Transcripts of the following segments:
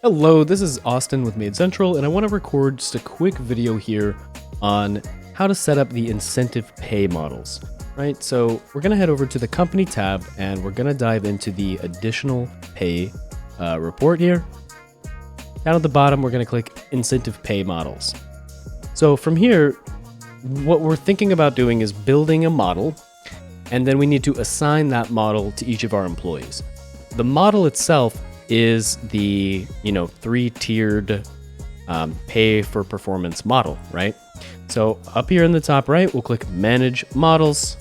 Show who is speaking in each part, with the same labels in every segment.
Speaker 1: Hello, this is Austin with Made Central, and I want to record just a quick video here on how to set up the incentive pay models, right? So we're going to head over to the company tab and we're going to dive into the additional pay report here. Down at the bottom, we're going to click incentive pay models. So from here, what we're thinking about doing is building a model, and then we need to assign that model to each of our employees. The model itself is the three-tiered pay for performance model, right? So up here in the top right, we'll click Manage Models.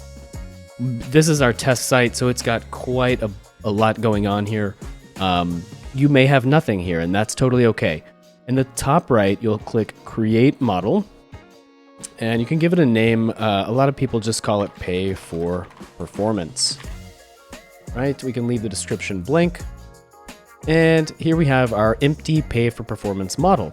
Speaker 1: This is our test site, so it's got quite a lot going on here. You may have nothing here, and that's totally okay. In the top right, you'll click Create Model, and you can give it a name. A lot of people just call it Pay for Performance, right? We can leave the description blank. And here we have our empty pay for performance model.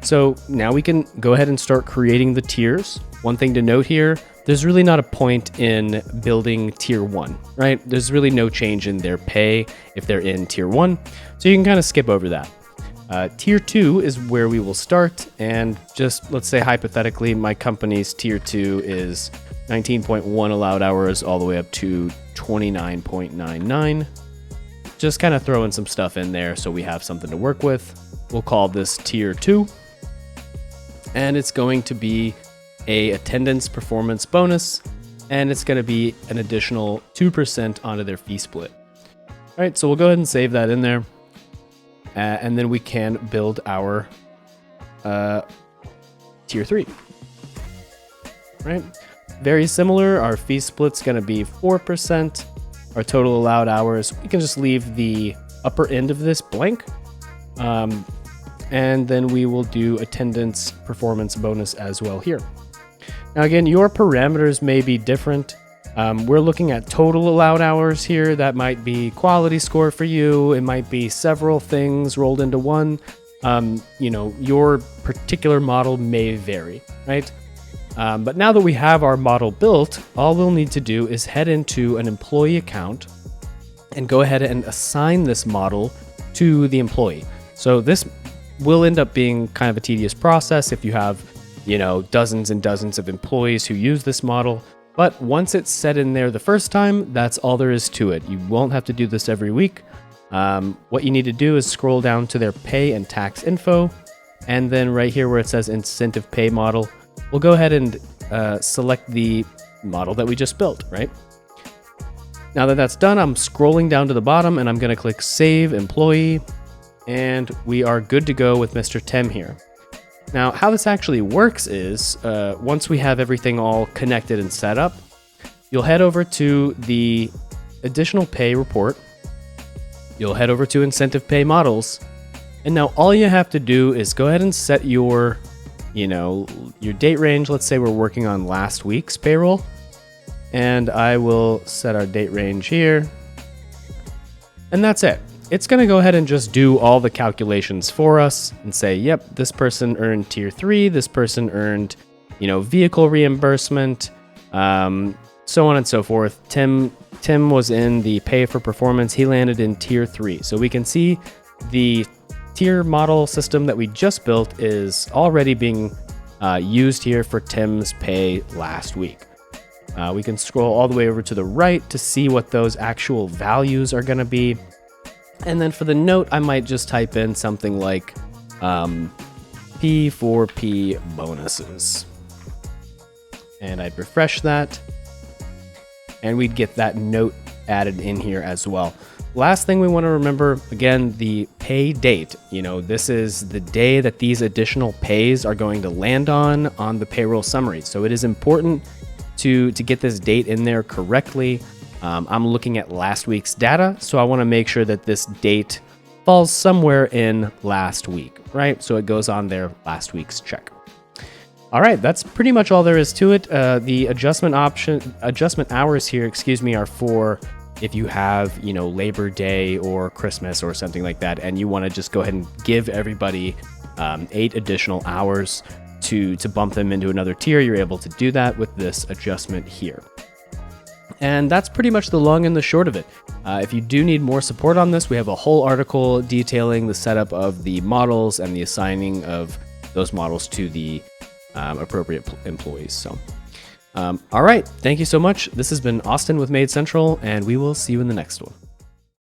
Speaker 1: So now we can go ahead and start creating the tiers. One thing to note here, there's really not a point in building tier 1, right? There's really no change in their pay if they're in tier 1. So you can kind of skip over that. Tier 2 is where we will start. And just let's say hypothetically, my company's tier 2 is 19.1 allowed hours all the way up to 29.99. Just kind of throwing some stuff in there so we have something to work with. We'll call this tier 2. And it's going to be a attendance performance bonus, and it's going to be an additional 2% onto their fee split. All right, so we'll go ahead and save that in there. And then we can build our tier 3. Right? Very similar. Our fee split's going to be 4%. Our total allowed hours, we can just leave the upper end of this blank. And then we will do attendance performance bonus as well here. Now again, your parameters may be different. We're looking at total allowed hours here. That might be quality score for you. It might be several things rolled into one. Your particular model may vary, right? But now that we have our model built, all we'll need to do is head into an employee account and go ahead and assign this model to the employee. So this will end up being kind of a tedious process if you have, dozens and dozens of employees who use this model. But once it's set in there the first time, that's all there is to it. You won't have to do this every week. What you need to do is scroll down to their pay and tax info. And then right here where it says incentive pay model, we'll go ahead and select the model that we just built, right? Now that that's done, I'm scrolling down to the bottom and I'm going to click Save Employee, and we are good to go with Mr. Tim here. Now, how this actually works is once we have everything all connected and set up, you'll head over to the additional pay report. You'll head over to incentive pay models. And now all you have to do is go ahead and set your date range. Let's say we're working on last week's payroll, and I will set our date range here, and that's it. It's going to go ahead and just do all the calculations for us and say, yep, this person earned tier 3, this person earned, vehicle reimbursement, so on and so forth. Tim was in the pay for performance. He landed in tier 3. So we can see the tier model system that we just built is already being used here for Tim's pay last week. We can scroll all the way over to the right to see what those actual values are going to be. And then for the note, I might just type in something like P4P bonuses. And I'd refresh that. And we'd get that note added in here as well. Last thing we want to remember, again, the pay date. This is the day that these additional pays are going to land on the payroll summary. So it is important to get this date in there correctly. I'm looking at last week's data, so I want to make sure that this date falls somewhere in last week, right? So it goes on there last week's check. All right, that's pretty much all there is to it. The adjustment hours here, are for if you have, Labor Day or Christmas or something like that, and you want to just go ahead and give everybody 8 additional hours to bump them into another tier, you're able to do that with this adjustment here. And that's pretty much the long and the short of it. If you do need more support on this, we have a whole article detailing the setup of the models and the assigning of those models to the appropriate employees. So, all right. Thank you so much. This has been Austin with Made Central, and we will see you in the next one.